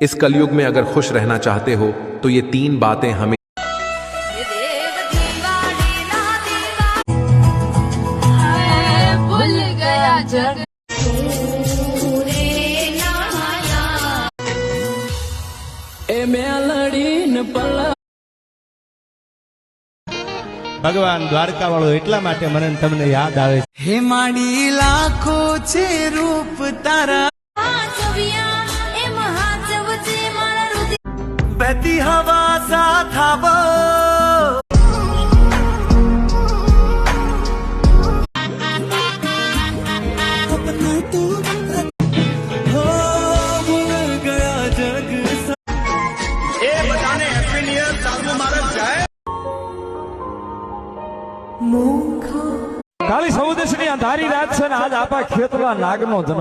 इस कलयुग में अगर खुश रहना चाहते हो तो ये 3 बातें हमें भूल गया जग ભગવાન દ્વારકા વાળો એટલા માટે મને ને તમને યાદ આવે છે. હે માડી લાખો છે રૂપ તારા બહેતી હવા સાથ આવો હો ભૂલ ગયા જગ એ બધાને હેપી ન્યુ યર સાલમું બારક જાય. કાળી સૌદેશની અંધારી રાત છે ને આજ આપા ખેતલા નાગનો જન્મ